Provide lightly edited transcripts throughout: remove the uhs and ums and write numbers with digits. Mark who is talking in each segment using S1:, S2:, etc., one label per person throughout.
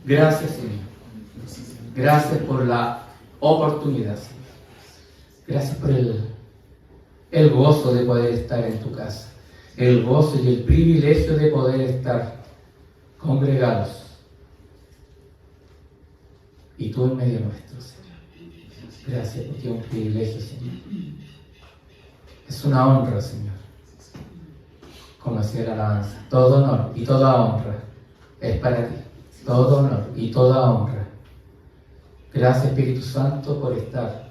S1: Gracias, Señor. Gracias por la oportunidad, Señor. Gracias por el gozo de poder estar en tu casa, el gozo y el privilegio de poder estar congregados y tú en medio nuestro, Señor. Gracias porque es un privilegio, Señor. Es una honra, Señor. Como decía la alabanza, todo honor y toda honra es para ti. Todo honor y toda honra. Gracias, Espíritu Santo, por estar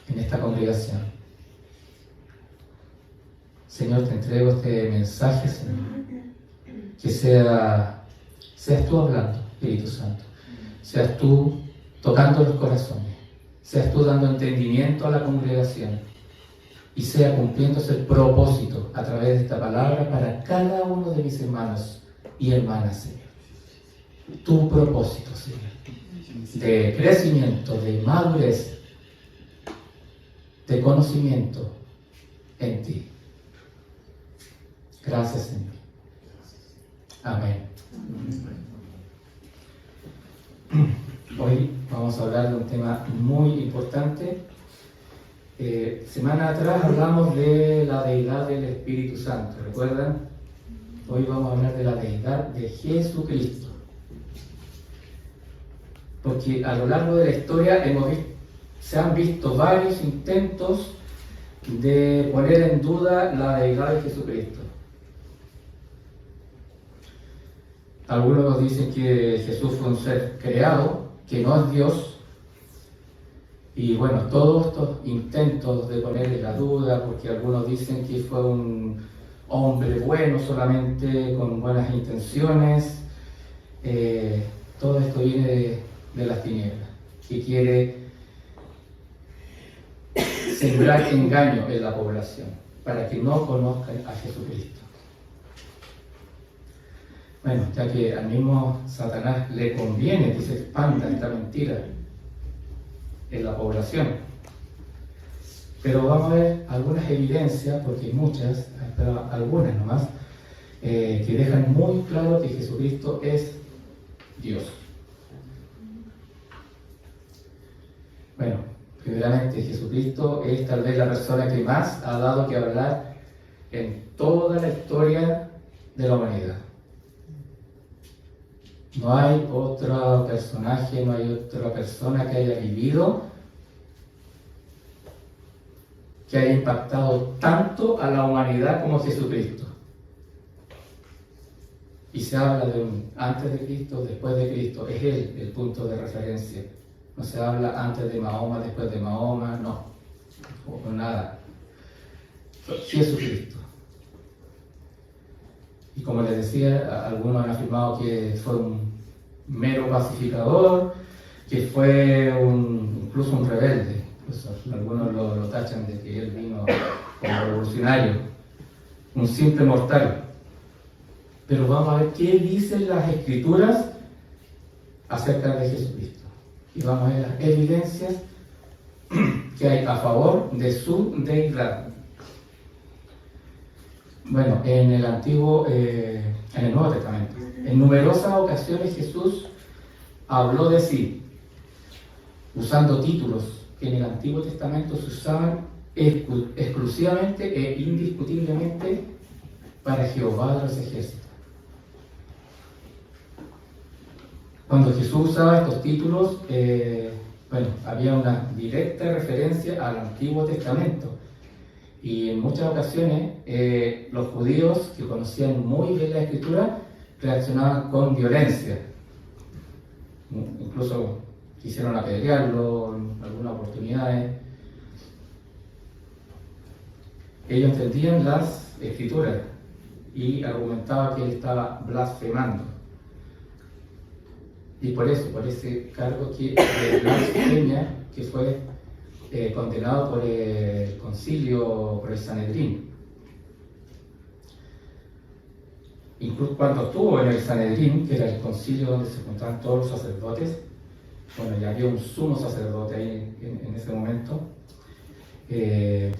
S1: en esta congregación. Señor, te entrego este mensaje, Señor. Que seas tú hablando, Espíritu Santo. Seas tú tocando los corazones. Seas tú dando entendimiento a la congregación. Y sea cumpliéndose el propósito a través de esta palabra para cada uno de mis hermanos y hermanas, Señor. Tu propósito, Señor. De crecimiento, de madurez, de conocimiento en ti. Gracias, Señor. Amén. Hoy vamos a hablar de un tema muy importante. Semana atrás hablamos de la deidad del Espíritu Santo, ¿recuerdan? Hoy vamos a hablar de la deidad de Jesucristo. Porque a lo largo de la historia se han visto varios intentos de poner en duda la deidad de Jesucristo. Algunos dicen que Jesús fue un ser creado, que no es Dios. Y bueno, todos estos intentos de ponerle la duda, porque algunos dicen que fue un hombre bueno solamente, con buenas intenciones, todo esto viene de las tinieblas, que quiere sembrar engaño en la población, para que no conozcan a Jesucristo. Bueno, ya que al mismo Satanás le conviene que se expanda esta mentira en la población. Pero vamos a ver algunas evidencias, porque hay muchas, pero algunas nomás, que dejan muy claro que Jesucristo es Dios. Bueno, primeramente Jesucristo es tal vez la persona que más ha dado que hablar en toda la historia de la humanidad. No hay otro personaje, no hay otra persona que haya vivido, que haya impactado tanto a la humanidad como Jesucristo. Y se habla de un antes de Cristo, después de Cristo. Es Él el punto de referencia. No se habla antes de Mahoma, después de Mahoma, no. O nada. Jesucristo. Y como les decía, algunos han afirmado que fue un mero pacificador, que fue incluso un rebelde. Incluso algunos lo tachan de que él vino como revolucionario, un simple mortal. Pero vamos a ver qué dicen las Escrituras acerca de Jesucristo. Y vamos a ver las evidencias que hay a favor de su deidad. Bueno, en el Nuevo Testamento, en numerosas ocasiones Jesús habló de sí, usando títulos que en el Antiguo Testamento se usaban exclusivamente e indiscutiblemente para Jehová de los ejércitos. Cuando Jesús usaba estos títulos, había una directa referencia al Antiguo Testamento. Y en muchas ocasiones los judíos que conocían muy bien la Escritura reaccionaban con violencia. Incluso quisieron apedrearlo en algunas oportunidades. Ellos entendían las Escrituras y argumentaban que él estaba blasfemando. Y por ese cargo de blasfemia que fue condenado por el concilio, por el Sanedrín. Incluso cuando estuvo en el Sanedrín, que era el concilio donde se juntaban todos los sacerdotes, bueno, ya había un sumo sacerdote ahí en ese momento, él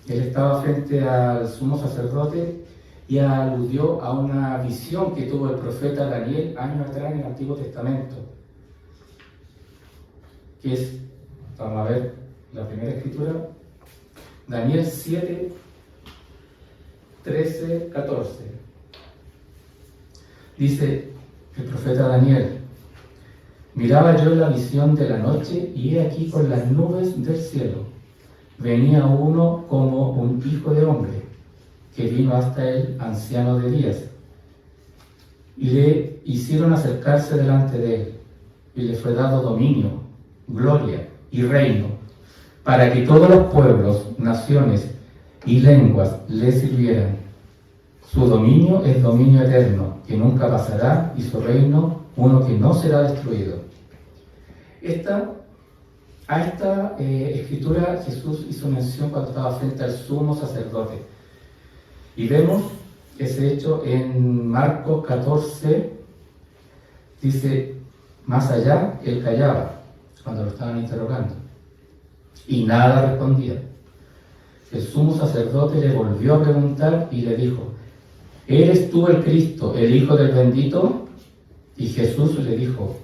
S1: estaba frente al sumo sacerdote y aludió a una visión que tuvo el profeta Daniel años atrás en el Antiguo Testamento, que es, vamos a ver la primera escritura, Daniel 7, 13, 14. Dice el profeta Daniel: miraba yo en la visión de la noche, y he aquí con las nubes del cielo venía uno como un hijo de hombre, que vino hasta él anciano de días, y le hicieron acercarse delante de él, y le fue dado dominio, gloria y reino, para que todos los pueblos, naciones y lenguas le sirvieran. Su dominio es dominio eterno, que nunca pasará, y su reino uno que no será destruido. A esta escritura Jesús hizo mención cuando estaba frente al sumo sacerdote. Y vemos ese hecho en Marcos 14, dice: más allá él callaba cuando lo estaban interrogando, y nada respondía. El sumo sacerdote le volvió a preguntar y le dijo: ¿eres tú el Cristo, el Hijo del Bendito? Y Jesús le dijo: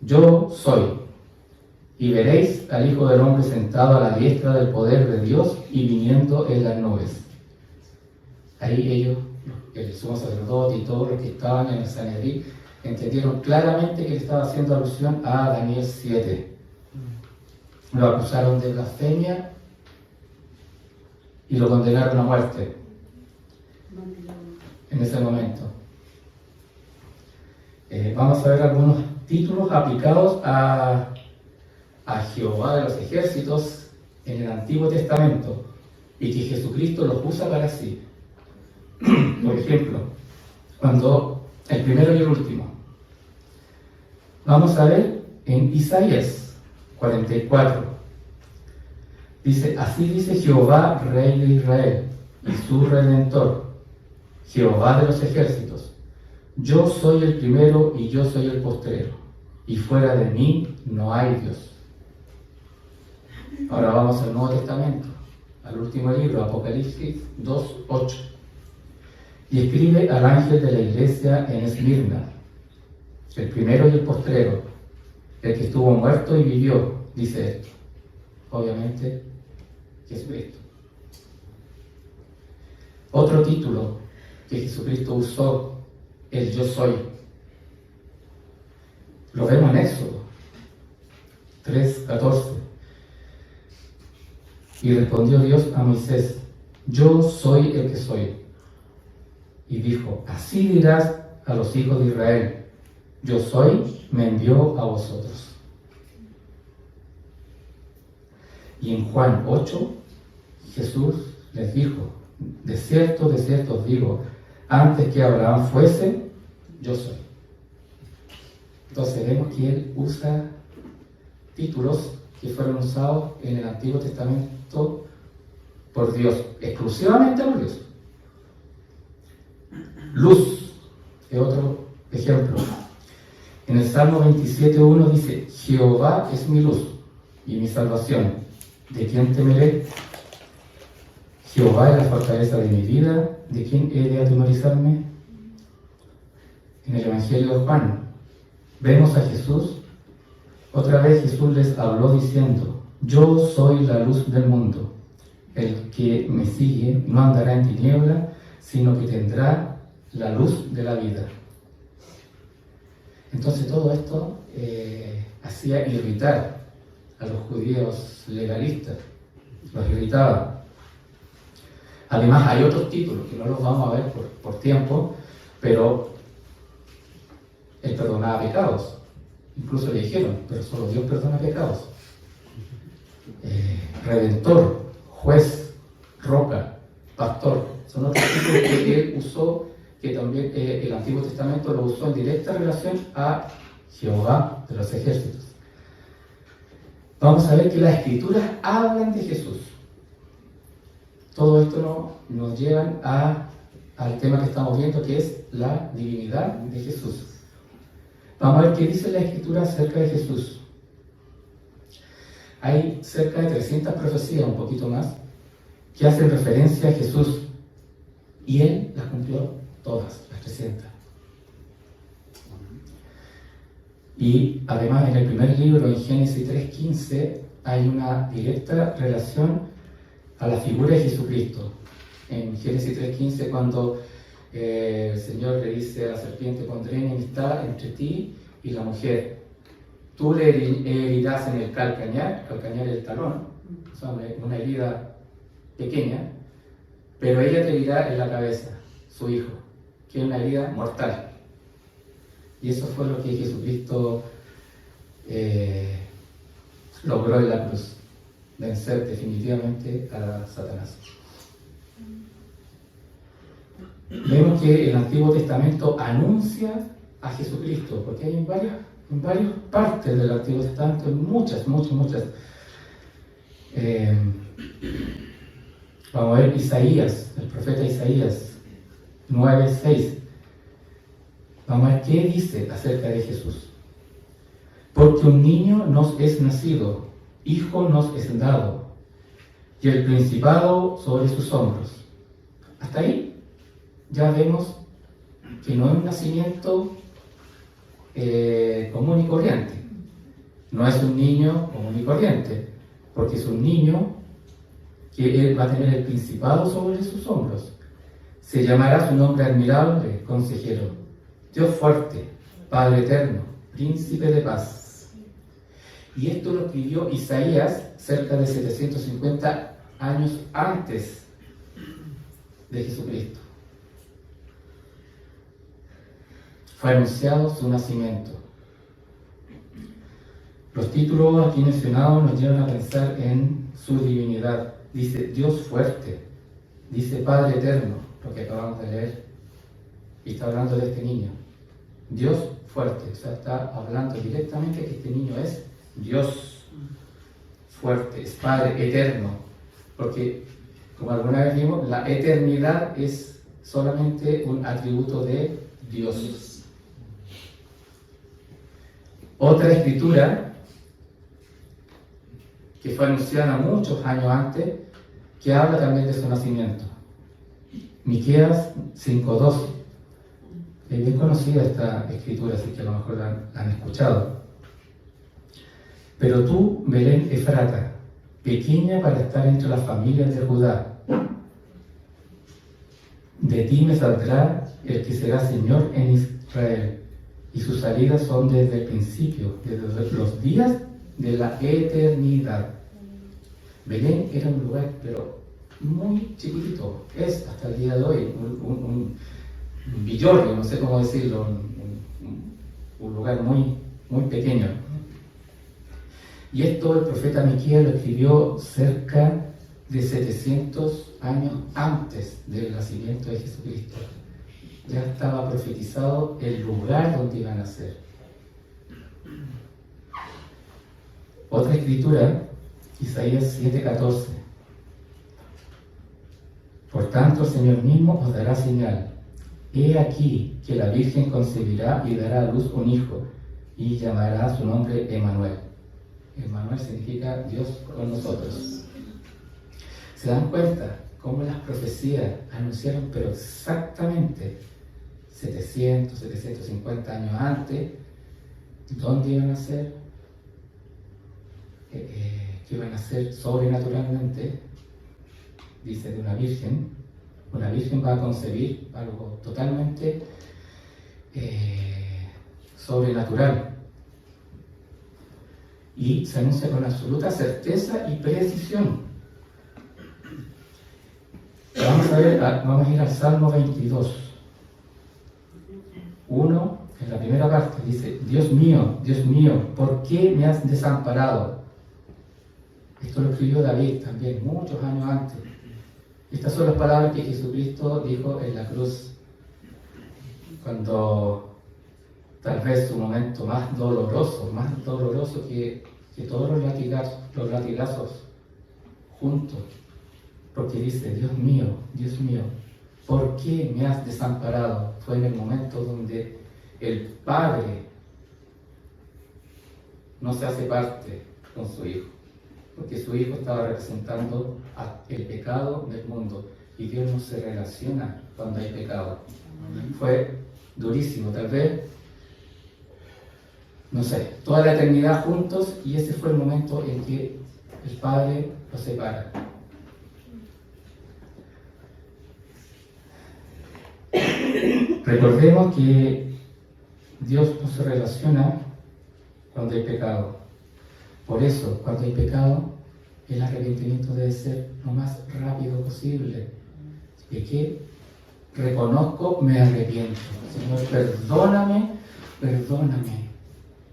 S1: yo soy. Y veréis al Hijo del Hombre sentado a la diestra del poder de Dios y viniendo en las nubes. Ahí ellos, el sumo sacerdote y todos los que estaban en el Sanedrín, entendieron claramente que le estaba haciendo alusión a Daniel 7. Lo acusaron de blasfemia y lo condenaron a muerte en ese momento. Vamos a ver algunos títulos aplicados a Jehová de los ejércitos en el Antiguo Testamento y que Jesucristo los usa para sí. Por ejemplo, cuando el primero y el último. Vamos a ver en Isaías 44. Dice: así dice Jehová, Rey de Israel, y su Redentor, Jehová de los ejércitos: yo soy el primero y yo soy el postrero, y fuera de mí no hay Dios. Ahora vamos al Nuevo Testamento, al último libro, Apocalipsis 2:8. Y escribe al ángel de la iglesia en Esmirna, el primero y el postrero, el que estuvo muerto y vivió, dice esto. Obviamente, Jesucristo. Otro título que Jesucristo usó, el yo soy. Lo vemos en Éxodo 3:14. Y respondió Dios a Moisés: yo soy el que soy. Y dijo: así dirás a los hijos de Israel: yo soy, me envió a vosotros. Y en Juan 8, Jesús les dijo: de cierto os digo, antes que Abraham fuese, yo soy. Entonces vemos que él usa títulos que fueron usados en el Antiguo Testamento por Dios, exclusivamente por Dios. Luz es otro ejemplo. En el Salmo 27:1 dice: Jehová es mi luz y mi salvación, ¿de quién temeré? Jehová es la fortaleza de mi vida, ¿de quién he de atemorizarme? En el Evangelio de Juan vemos a Jesús. Otra vez Jesús les habló diciendo: yo soy la luz del mundo. El que me sigue no andará en tiniebla, sino que tendrá la luz de la vida. Entonces todo esto hacía irritar a los judíos legalistas, los irritaba. Además hay otros títulos que no los vamos a ver por tiempo, pero él perdonaba pecados. Incluso le dijeron: pero solo Dios perdona pecados. Redentor, juez, roca, pastor, son otros títulos que él usó, que también el Antiguo Testamento lo usó en directa relación a Jehová de los ejércitos. Vamos a ver que las Escrituras hablan de Jesús. Todo esto nos lleva al tema que estamos viendo, que es la divinidad de Jesús. Vamos a ver qué dice la Escritura acerca de Jesús. Hay cerca de 300 profecías, un poquito más, que hacen referencia a Jesús. Y Él las cumplió todas, las 300. Y además en el primer libro, en Génesis 3:15, hay una directa relación a la figura de Jesucristo. En Génesis 3:15, cuando el Señor le dice a la serpiente: pondré enemistad entre ti y la mujer. Tú le herirás en el calcañar el talón, o sea, una herida pequeña, pero ella te herirá en la cabeza, su hijo, que es una herida mortal. Y eso fue lo que Jesucristo logró en la cruz, vencer definitivamente a Satanás. Vemos que el Antiguo Testamento anuncia a Jesucristo, porque hay en varias partes del Antiguo Testamento, en muchas. Vamos a ver Isaías, el profeta Isaías 9:6. Vamos a ver qué dice acerca de Jesús. Porque un niño nos es nacido, hijo nos es dado, y el principado sobre sus hombros. Hasta ahí ya vemos que no es un nacimiento común y corriente. No es un niño común y corriente, porque es un niño que él va a tener el principado sobre sus hombros. Se llamará su nombre admirable, consejero, Dios fuerte, Padre eterno, príncipe de paz. Y esto lo escribió Isaías cerca de 750 años antes de Jesucristo. Fue anunciado su nacimiento. Los títulos aquí mencionados nos llevan a pensar en su divinidad. Dice Dios fuerte, dice Padre eterno, lo que acabamos de leer, y está hablando de este niño. Dios fuerte, o sea, está hablando directamente que este niño es Dios fuerte, es Padre eterno, porque como alguna vez vimos, la eternidad es solamente un atributo de Dios. Otra escritura que fue anunciada muchos años antes, que habla también de su nacimiento. Miqueas 5:12. Es bien conocida esta escritura, así que a lo mejor la han escuchado. Pero tú, Belén Efrata, pequeña para estar entre las familias de Judá, de ti me saldrá el que será Señor en Israel, y sus salidas son desde el principio, desde los días de la eternidad. Belén era un lugar, pero muy chiquitito, es hasta el día de hoy un villorrio, no sé cómo decirlo, un lugar muy pequeño. Y esto el profeta Miqueas lo escribió cerca de 700 años antes del nacimiento de Jesucristo. Ya estaba profetizado el lugar donde iban a nacer. Otra escritura, Isaías 7:14. Por tanto, el Señor mismo os dará señal. He aquí que la Virgen concebirá y dará a luz un hijo, y llamará su nombre Emmanuel. Emmanuel significa Dios con nosotros. ¿Se dan cuenta cómo las profecías anunciaron, pero exactamente 750 años antes, dónde iban a ser? Que iban a ser sobrenaturalmente, dice, de una virgen. Una virgen va a concebir algo totalmente sobrenatural. Y se anuncia con absoluta certeza y precisión. Vamos a ir al Salmo 22. 1, en la primera parte, dice: Dios mío, ¿por qué me has desamparado? Esto lo escribió David también, muchos años antes. Estas son las palabras que Jesucristo dijo en la cruz, cuando tal vez su momento más doloroso que todos los latigazos juntos, porque dice: Dios mío, ¿por qué me has desamparado? Fue en el momento donde el Padre no se hace parte con su Hijo, porque su Hijo estaba representando el pecado del mundo, y Dios no se relaciona cuando hay pecado. Fue durísimo, tal vez, no sé, toda la eternidad juntos, y ese fue el momento en que el Padre los separa. Recordemos que Dios no se relaciona cuando hay pecado. Por eso, cuando hay pecado, el arrepentimiento debe ser lo más rápido posible. Pequé, reconozco, me arrepiento. Señor, perdóname,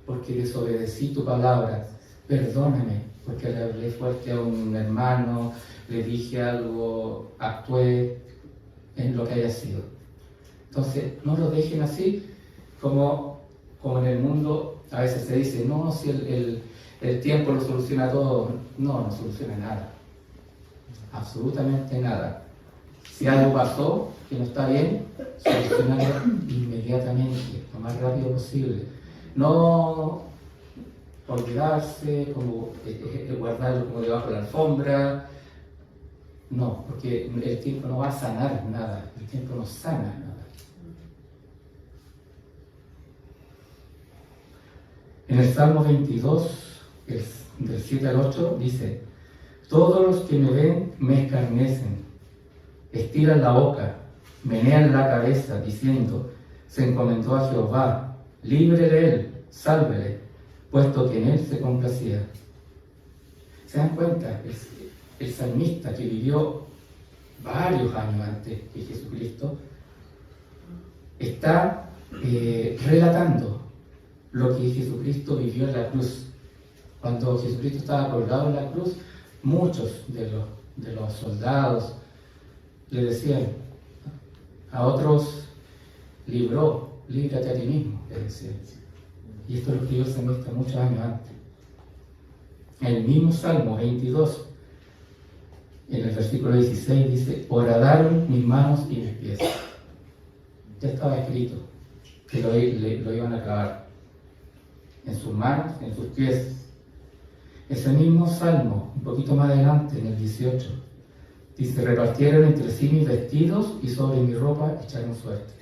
S1: porque desobedecí tu palabra. Perdóname, porque le hablé fuerte a un hermano, le dije algo, actué en lo que haya sido. Entonces, no lo dejen así como en el mundo a veces se dice, no, si el tiempo lo soluciona todo. No soluciona nada. Absolutamente nada. Si algo pasó que no está bien, solucionarlo inmediatamente, lo más rápido posible. No olvidarse, como guardarlo como debajo de la alfombra. No, porque el tiempo no va a sanar nada. El tiempo no sana nada. En el Salmo 22, del 7 al 8, dice: todos los que me ven me escarnecen, estiran la boca, menean la cabeza, diciendo: se encomendó a Jehová, libre de él, sálvele, puesto que en él se complacía. ¿Se dan cuenta? El salmista, que vivió varios años antes que Jesucristo, está relatando lo que Jesucristo vivió en la cruz. Cuando Jesucristo estaba colgado en la cruz, muchos de los soldados le decían, a otros libró, líbrate a ti mismo, le decían. Y esto lo escribió el salmista muchos años antes. En el mismo Salmo 22, en el versículo 16, dice: horadaron mis manos y mis pies. Ya estaba escrito que lo iban a clavar en sus manos, en sus pies. Ese mismo Salmo, un poquito más adelante, en el 18, dice: repartieron entre sí mis vestidos y sobre mi ropa echaron suerte.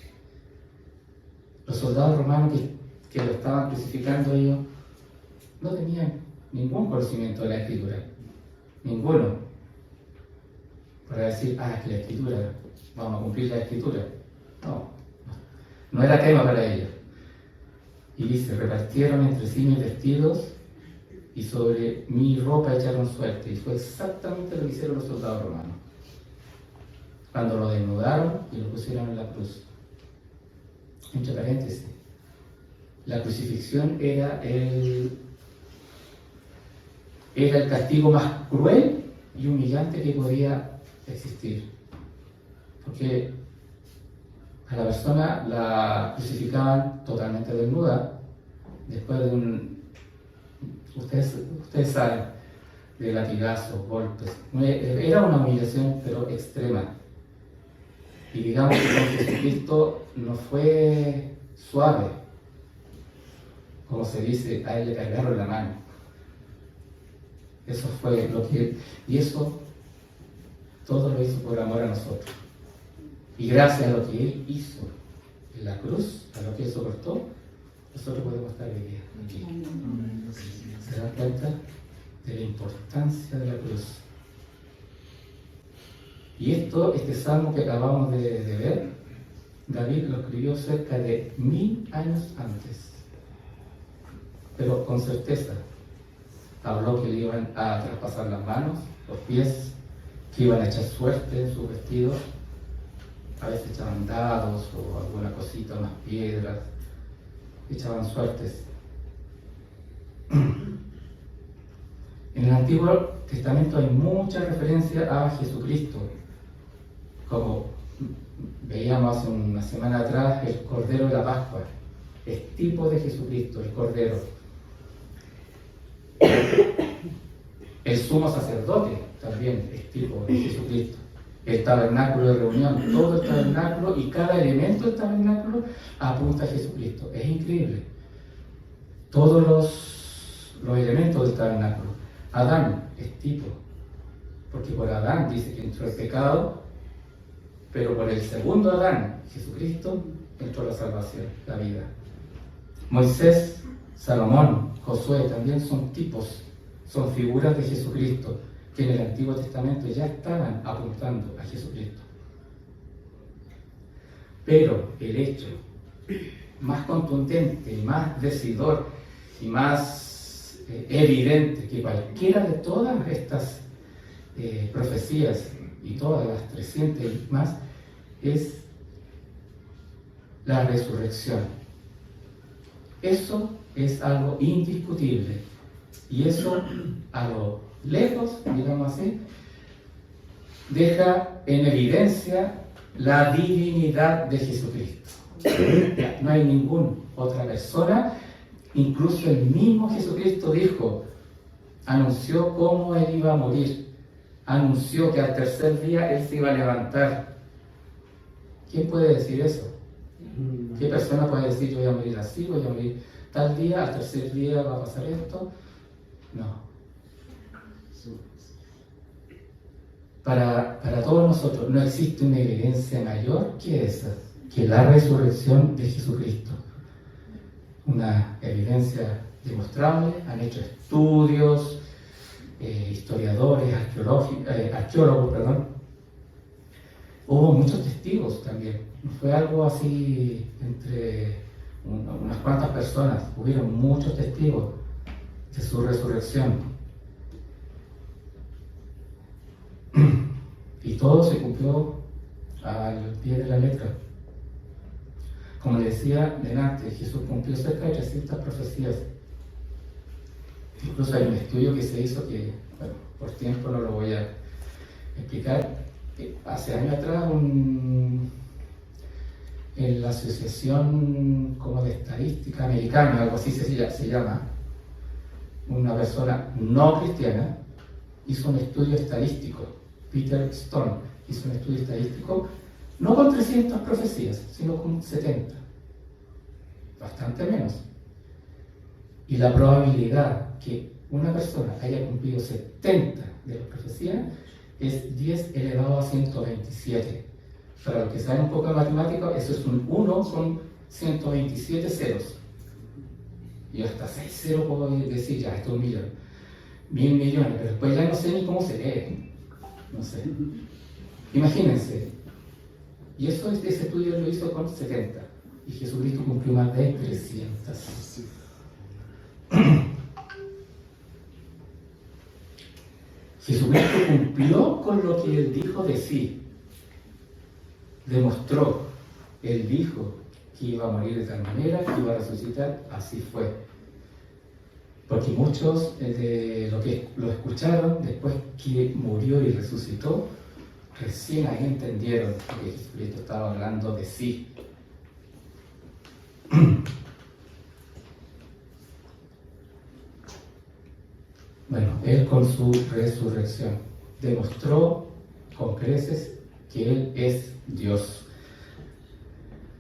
S1: Los soldados romanos que lo estaban crucificando, ellos no tenían ningún conocimiento de la Escritura, ninguno, para decir, que la Escritura, vamos a cumplir la Escritura. No era tema para ellos. Y dice: repartieron entre sí mis vestidos y sobre mi ropa echaron suerte. Y fue exactamente lo que hicieron los soldados romanos cuando lo desnudaron y lo pusieron en la cruz. Entre paréntesis, la crucifixión era el castigo más cruel y humillante que podía existir, porque a la persona la crucificaban totalmente desnuda, después de ustedes saben, de latigazos, golpes. Era una humillación, pero extrema. Y digamos que con Jesucristo no fue suave, como se dice, a él le cargaron la mano. Eso fue lo que... Y eso todo lo hizo por amor a nosotros. Y gracias a lo que él hizo en la cruz, a lo que él soportó, nosotros podemos estar hoy día aquí. ¿Se dan cuenta de la importancia de la cruz? Y este salmo que acabamos de ver, David lo escribió cerca de 1000 años antes. Pero con certeza, habló que le iban a traspasar las manos, los pies, que iban a echar suerte en sus vestidos. A veces echaban dados o alguna cosita, unas piedras, echaban suertes. En el Antiguo Testamento hay mucha referencia a Jesucristo, como veíamos hace una semana atrás, el Cordero de la Pascua, es tipo de Jesucristo, el Cordero. El sumo sacerdote también es tipo de Jesucristo. El tabernáculo de reunión, todo el tabernáculo y cada elemento del tabernáculo apunta a Jesucristo. Es increíble. Todos los elementos del tabernáculo. Adán es tipo, porque por Adán dice que entró el pecado Pero por el segundo Adán, Jesucristo, entró la salvación, la vida. Moisés, Salomón, Josué también son tipos, son figuras de Jesucristo, que en el Antiguo Testamento ya estaban apuntando a Jesucristo. Pero el hecho más contundente, más decidor y más evidente que cualquiera de todas estas profecías y todas las 300 y más es la resurrección. Eso es algo indiscutible y eso a lo lejos, digamos así, deja en evidencia la divinidad de Jesucristo. No hay ninguna otra persona, incluso el mismo Jesucristo dijo, anunció cómo Él iba a morir, anunció que al tercer día Él se iba a levantar. ¿Quién puede decir eso? ¿Qué persona puede decir yo voy a morir así, voy a morir tal día, al tercer día va a pasar esto? No. Para todos nosotros no existe una evidencia mayor que esa, que la resurrección de Jesucristo. Una evidencia demostrable, han hecho estudios, historiadores, arqueólogos, hubo muchos testigos también, no fue algo así entre unas cuantas personas, hubieron muchos testigos de su resurrección. Y todo se cumplió al pie de la letra. Como le decía delante, Jesús cumplió cerca de 300 profecías. Incluso hay un estudio que se hizo que, bueno, por tiempo no lo voy a explicar. Hace años atrás, en la Asociación como de Estadística Americana, algo así se llama, una persona no cristiana hizo un estudio estadístico. Peter Stone hizo un estudio estadístico, no con 300 profecías, sino con 70. Bastante menos. Y la probabilidad que una persona haya cumplido 70 de las profecías es 10 elevado a 127. Para los que saben un poco de matemática, eso es un 1 con 127 ceros. Y hasta 6 ceros puedo decir, ya, esto es 1 millón. 1000 millones, pero después ya no sé ni cómo se lee. No sé. Imagínense. Y eso, ese estudio lo hizo con 70. Y Jesucristo cumplió más de 300. Jesucristo cumplió con lo que Él dijo de sí. Demostró. Él dijo que iba a morir de tal manera, que iba a resucitar. Así fue. Porque muchos de los que lo escucharon después que murió y resucitó, recién ahí entendieron que Jesucristo estaba hablando de sí. Bueno, Él con su resurrección demostró con creces que Él es Dios.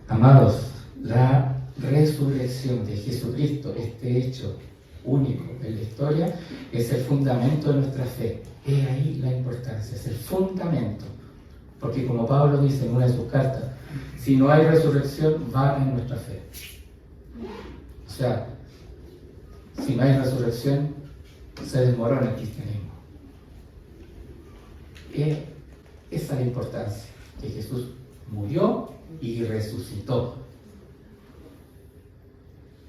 S1: Amados, la resurrección de Jesucristo, este hecho único en la historia, es el fundamento de nuestra fe. Es ahí la importancia, es el fundamento. Porque como Pablo dice en una de sus cartas, si no hay resurrección, va en nuestra fe. O sea, si no hay resurrección, se desmorona el cristianismo. Esa es la importancia, que Jesús murió y resucitó.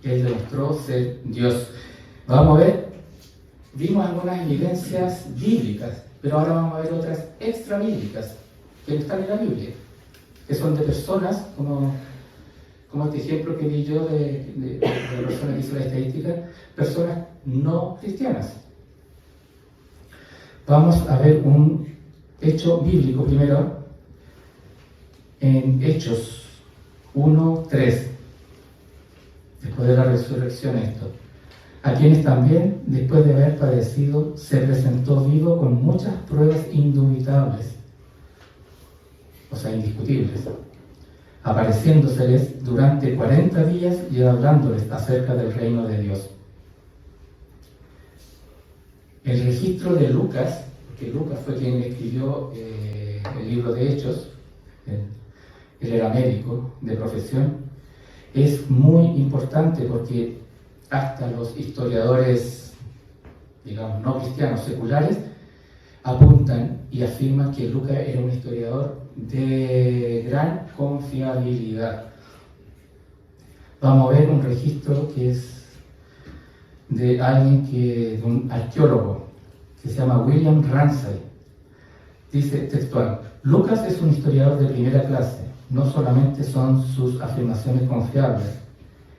S1: Él demostró ser Dios. Vamos a ver, vimos algunas evidencias bíblicas, pero ahora vamos a ver otras extra bíblicas que están en la Biblia, que son de personas, como este ejemplo que vi yo de la persona que hizo la estadística, personas no cristianas. Vamos a ver un hecho bíblico primero, en Hechos 1:3, después de la resurrección esto. A quienes también, después de haber padecido, se presentó vivo con muchas pruebas indubitables, o sea, indiscutibles, apareciéndoseles durante 40 días y hablándoles acerca del reino de Dios. El registro de Lucas, porque Lucas fue quien escribió el libro de Hechos, él era médico de profesión, es muy importante porque hasta los historiadores, digamos, no cristianos, seculares, apuntan y afirman que Lucas era un historiador de gran confiabilidad. Vamos a ver un registro que es de de un arqueólogo, que se llama William Ramsay. Dice textual: Lucas es un historiador de primera clase. No solamente son sus afirmaciones confiables,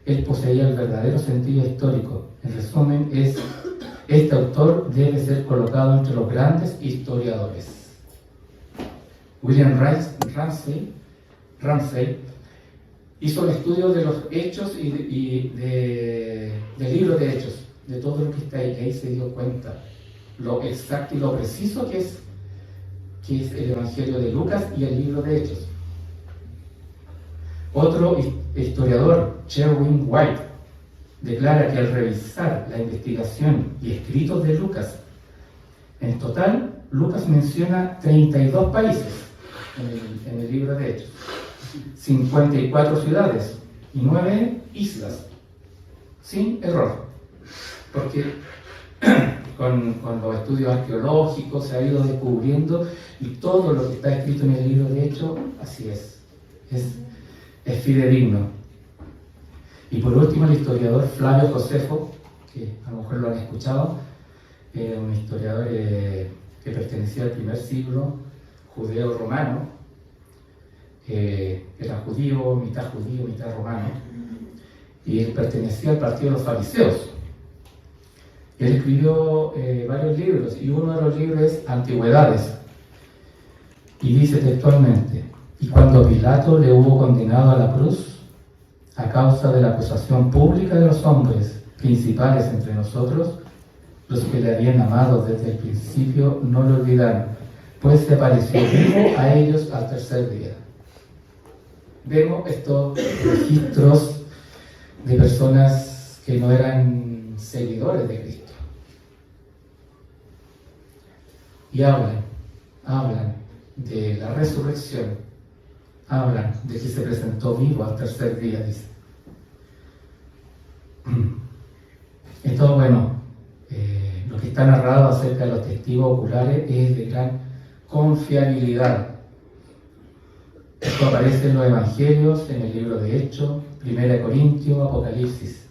S1: él poseía el verdadero sentido histórico. En resumen, este autor debe ser colocado entre los grandes historiadores. William Ramsay hizo el estudio de los hechos y del libro de hechos, de todo lo que está ahí, y ahí se dio cuenta lo exacto y lo preciso que es el Evangelio de Lucas y el libro de Hechos. Otro historiador, Sherwin White, declara que al revisar la investigación y escritos de Lucas, en total, Lucas menciona 32 países en el libro de Hechos, 54 ciudades y 9 islas, sin error, porque con los estudios arqueológicos se ha ido descubriendo y todo lo que está escrito en el libro de Hechos, así es fidedigno. Y por último, el historiador Flavio Josefo, que a lo mejor lo han escuchado, un historiador que pertenecía al primer siglo, judeo-romano, era judío, mitad romano, y él pertenecía al partido de los fariseos. Él escribió varios libros, y uno de los libros es Antigüedades, y dice textualmente: y cuando Pilato le hubo condenado a la cruz, a causa de la acusación pública de los hombres principales entre nosotros, los que le habían amado desde el principio no lo olvidaron, pues se apareció vivo a ellos al tercer día. Vemos estos registros de personas que no eran seguidores de Cristo. Y hablan de la resurrección, hablan de que se presentó vivo al tercer día, dice. Entonces, bueno, lo que está narrado acerca de los testigos oculares es de gran confiabilidad. Esto aparece en los Evangelios, en el libro de Hechos, 1 Corintios, Apocalipsis.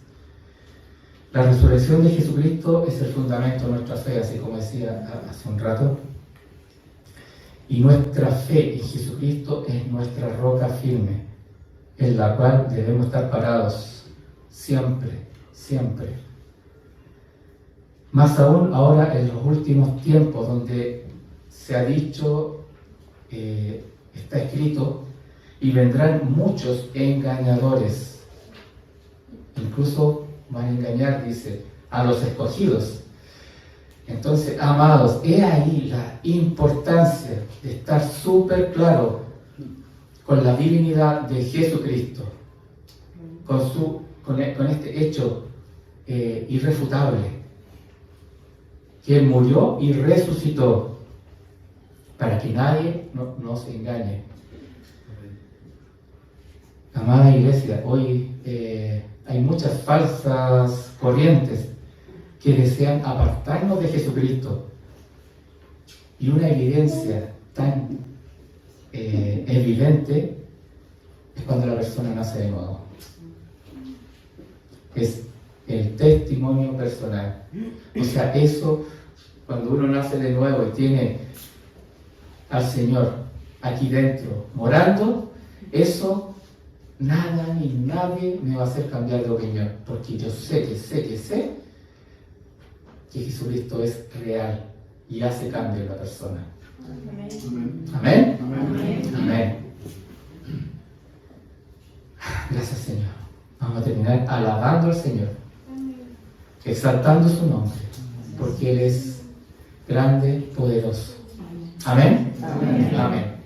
S1: La resurrección de Jesucristo es el fundamento de nuestra fe, así como decía hace un rato. Y nuestra fe en Jesucristo es nuestra roca firme, en la cual debemos estar parados siempre, siempre. Más aún ahora en los últimos tiempos, donde se ha dicho, está escrito, y vendrán muchos engañadores. Incluso van a engañar, dice, a los escogidos. Entonces, amados, he ahí la importancia de estar súper claro con la divinidad de Jesucristo, con este hecho irrefutable, que Él murió y resucitó, para que nadie no se engañe. Amada iglesia, hoy hay muchas falsas corrientes que desean apartarnos de Jesucristo, y una evidencia tan evidente es cuando la persona nace de nuevo. Es el testimonio personal. O sea, eso, cuando uno nace de nuevo y tiene al Señor aquí dentro morando, eso nada ni nadie me va a hacer cambiar de opinión, porque yo sé que Jesucristo es real y hace cambio en la persona. Amén. Amén. Gracias, Señor. Vamos a terminar alabando al Señor, exaltando su nombre, porque Él es grande, poderoso. Amén. Amén.